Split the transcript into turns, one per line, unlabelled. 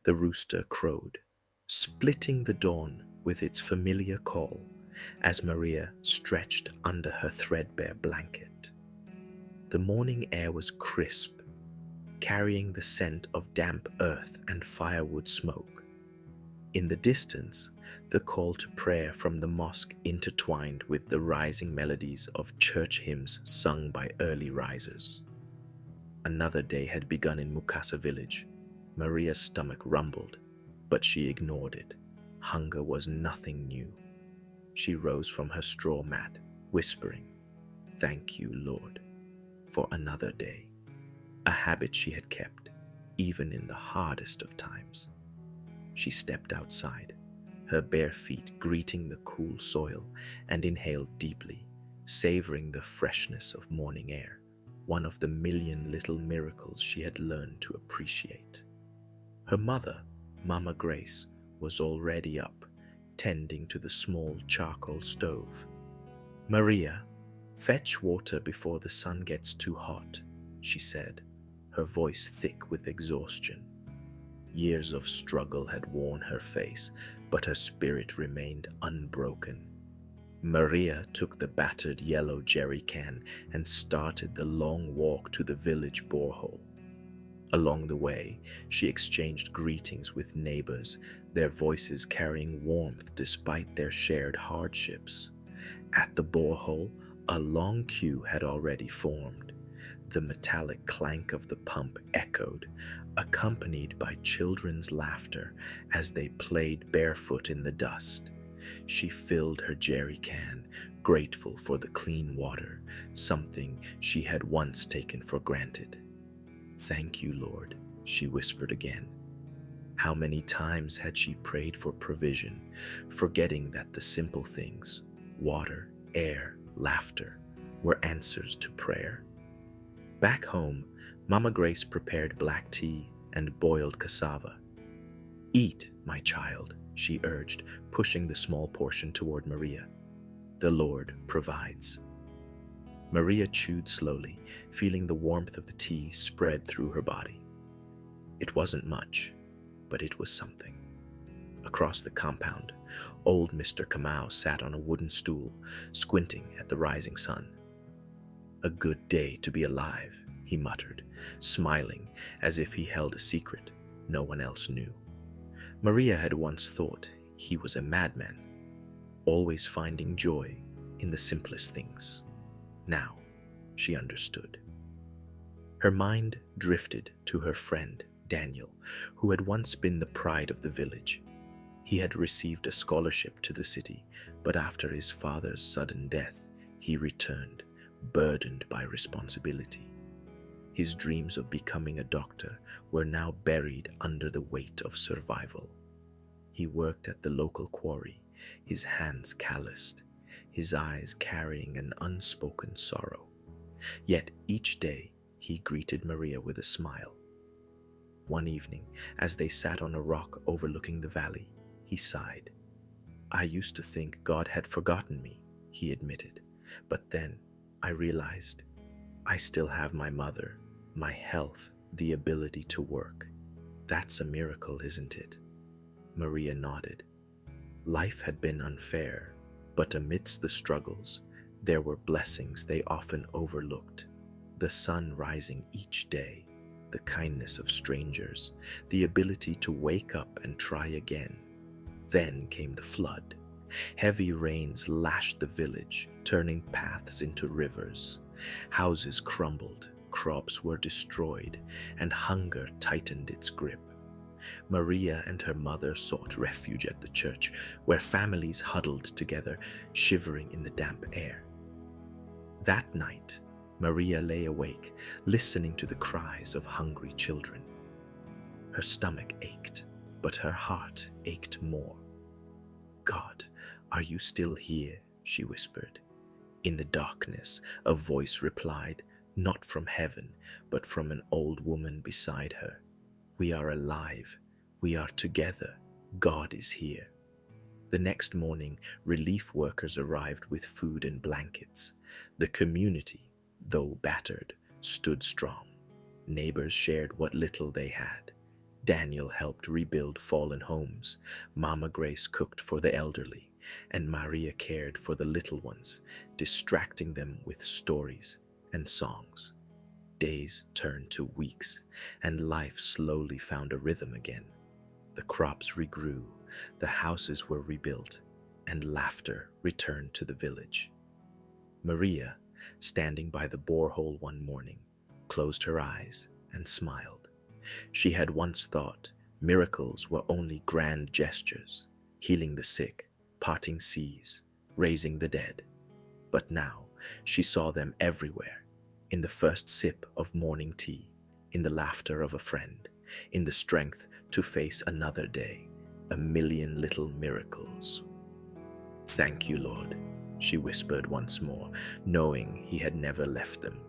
The rooster crowed, splitting the dawn with its familiar call as Maria stretched under her threadbare blanket. The morning air was crisp, carrying the scent of damp earth and firewood smoke. In the distance, the call to prayer from the mosque intertwined with the rising melodies of church hymns sung by early risers. Another day had begun in Mukasa village. Maria's stomach rumbled, but she ignored it. Hunger was nothing new. She rose from her straw mat, whispering, "Thank you, Lord, for another day," a habit she had kept, even in the hardest of times. She stepped outside, her bare feet greeting the cool soil, and inhaled deeply, savoring the freshness of morning air, one of the million little miracles she had learned to appreciate. Her mother, Mama Grace, was already up, tending to the small charcoal stove. "Maria, fetch water before the sun gets too hot," she said, her voice thick with exhaustion. Years of struggle had worn her face, but her spirit remained unbroken. Maria took the battered yellow jerry can and started the long walk to the village borehole. Along the way, she exchanged greetings with neighbors, their voices carrying warmth despite their shared hardships. At the borehole, a long queue had already formed. The metallic clank of the pump echoed, accompanied by children's laughter as they played barefoot in the dust. She filled her jerry can, grateful for the clean water, something she had once taken for granted. "Thank you, Lord," she whispered again. How many times had she prayed for provision, forgetting that the simple things, water, air, laughter, were answers to prayer? Back home, Mama Grace prepared black tea and boiled cassava. "Eat, my child," she urged, pushing the small portion toward Maria. "The Lord provides." Maria chewed slowly, feeling the warmth of the tea spread through her body. It wasn't much, but it was something. Across the compound, old Mr. Kamau sat on a wooden stool, squinting at the rising sun. "A good day to be alive," he muttered, smiling as if he held a secret no one else knew. Maria had once thought he was a madman, always finding joy in the simplest things. Now she understood. Her mind drifted to her friend, Daniel, who had once been the pride of the village. He had received a scholarship to the city, but after his father's sudden death, he returned, burdened by responsibility. His dreams of becoming a doctor were now buried under the weight of survival. He worked at the local quarry, his hands calloused, his eyes carrying an unspoken sorrow. Yet each day he greeted Maria with a smile. One evening, as they sat on a rock overlooking the valley, he sighed. "I used to think God had forgotten me," he admitted, "but then I realized I still have my mother, my health, the ability to work. That's a miracle, isn't it?" Maria nodded. Life had been unfair, but amidst the struggles, there were blessings they often overlooked. The sun rising each day, the kindness of strangers, the ability to wake up and try again. Then came the flood. Heavy rains lashed the village, turning paths into rivers. Houses crumbled, crops were destroyed, and hunger tightened its grip. Maria and her mother sought refuge at the church, where families huddled together, shivering in the damp air. That night, Maria lay awake, listening to the cries of hungry children. Her stomach ached, but her heart ached more. "God, are you still here?" she whispered. In the darkness, a voice replied, not from heaven, but from an old woman beside her. "We are alive. We are together. God is here." The next morning, relief workers arrived with food and blankets. The community, though battered, stood strong. Neighbors shared what little they had. Daniel helped rebuild fallen homes, Mama Grace cooked for the elderly, and Maria cared for the little ones, distracting them with stories and songs. Days turned to weeks, and life slowly found a rhythm again. The crops regrew, the houses were rebuilt, and laughter returned to the village. Maria, standing by the borehole one morning, closed her eyes and smiled. She had once thought miracles were only grand gestures, healing the sick, parting seas, raising the dead. But now she saw them everywhere, in the first sip of morning tea, in the laughter of a friend, in the strength to face another day, a million little miracles. "Thank you, Lord," she whispered once more, knowing he had never left them,